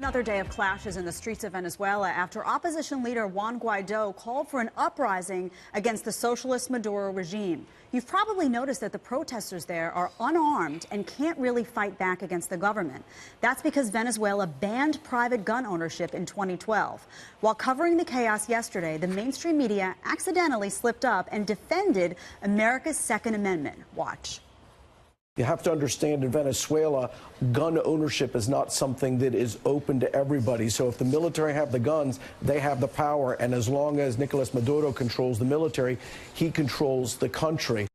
Another day of clashes in the streets of Venezuela after opposition leader Juan Guaido called for an uprising against the socialist Maduro regime. You've probably noticed that the protesters there are unarmed and can't really fight back against the government. That's because Venezuela banned private gun ownership in 2012. While covering the chaos yesterday, the mainstream media accidentally slipped up and defended America's Second Amendment. Watch. You have to understand, in Venezuela, gun ownership is not something that is open to everybody. So if the military have the guns, they have the power. And as long as Nicolas Maduro controls the military, he controls the country.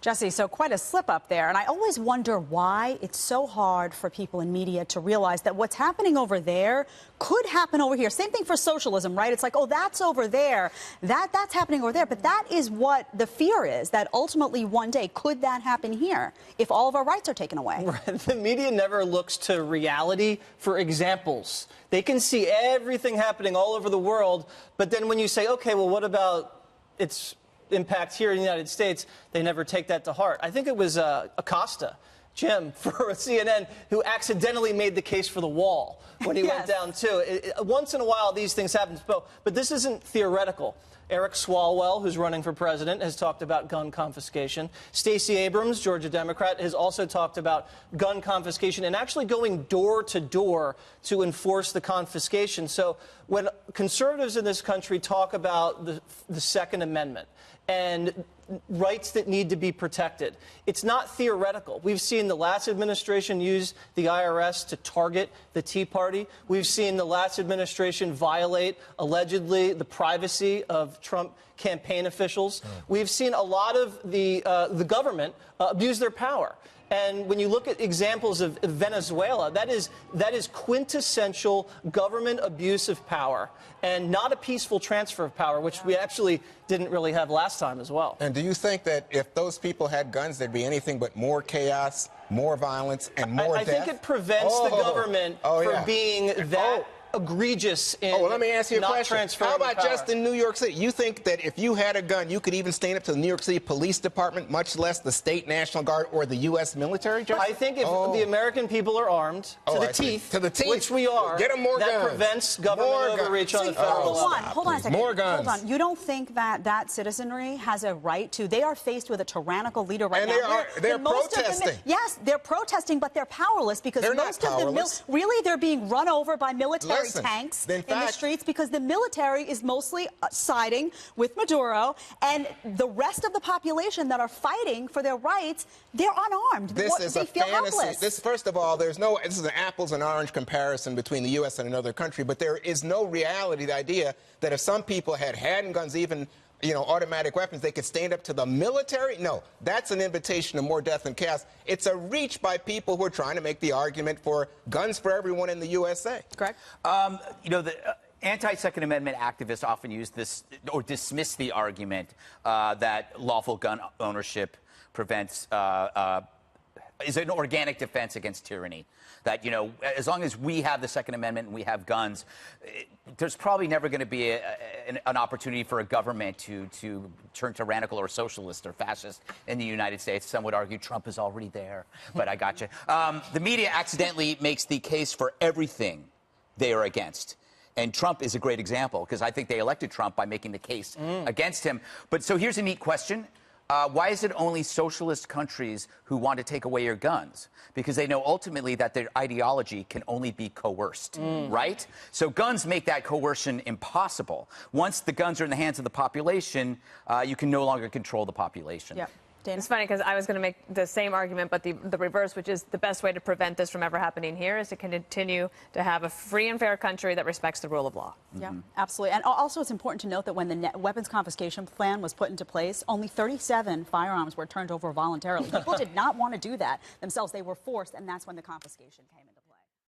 Jesse, so quite a slip up there. And I always wonder why it's so hard for people in media to realize that what's happening over there could happen over here. Same thing for socialism, right? It's like, oh, that's over there. That's happening over there. But that is what the fear is, that ultimately one day could that happen here if all of our rights are taken away. Right. The media never looks to reality for examples. They can see everything happening all over the world. But then when you say, OK, well, what about its impact here in the United States, they never take that to heart. I think it was Acosta, Jim, for CNN, who accidentally made the case for the wall when he went down, too. Once in a while, these things happen. But this isn't theoretical. Eric Swalwell, who's running for president, has talked about gun confiscation. Stacey Abrams, Georgia Democrat, has also talked about gun confiscation and actually going door to door to enforce the confiscation. So when conservatives in this country talk about the Second Amendment and rights that need to be protected, it's not theoretical. We've seen the last administration use the IRS to target the Tea Party. We've seen the last administration violate, allegedly, the privacy of Trump campaign officials. We've seen a lot of the government abuse their power. And when you look at examples of Venezuela, that is quintessential government abuse of power and not a peaceful transfer of power, which we actually didn't really have last time as well. And do you think that if those people had guns, there'd be anything but more chaos, more violence, and more death? I think it prevents the government from being that egregious in let me ask you a question. Transferring How about power. just in New York City? You think that if you had a gun, you could even stand up to the New York City Police Department, much less the State National Guard or the U.S. military? I think if the American people are armed to the teeth, which we are, get them more that guns. Prevents government overreach on the federal level. Hold on a second. More guns. Hold on. You don't think that citizenry has a right to? They are faced with a tyrannical leader right now. And they're protesting. Yes, they're protesting, but they're powerless because most of them really they're being run over by military tanks in the streets because the military is mostly siding with Maduro, and the rest of the population that are fighting for their rights, they're unarmed. This is they a feel fantasy. helpless. First of all, this is an apples and orange comparison between the U.S. and another country, but there is no reality. The idea that if some people had handguns, even automatic weapons, they could stand up to the military? No, that's an invitation to more death and chaos. It's a reach by people who are trying to make the argument for guns for everyone in the USA. Correct. The anti-Second Amendment activists often use this or dismiss the argument that lawful gun ownership is an organic defense against tyranny. That, as long as we have the Second Amendment and we have guns, there's probably never going to be an opportunity for a government to turn tyrannical or socialist or fascist in the United States. Some would argue Trump is already there, but I got you. The media accidentally makes the case for everything they are against. And Trump is a great example, because I think they elected Trump by making the case against him. But so here's a neat question. Why is it only socialist countries who want to take away your guns? Because they know ultimately that their ideology can only be coerced, right? So guns make that coercion impossible. Once the guns are in the hands of the population, you can no longer control the population. Yeah. It's funny because I was going to make the same argument, but the reverse, which is the best way to prevent this from ever happening here is to continue to have a free and fair country that respects the rule of law. Yeah, absolutely. And also it's important to note that when the weapons confiscation plan was put into place, only 37 firearms were turned over voluntarily. People did not want to do that themselves. They were forced, and that's when the confiscation came into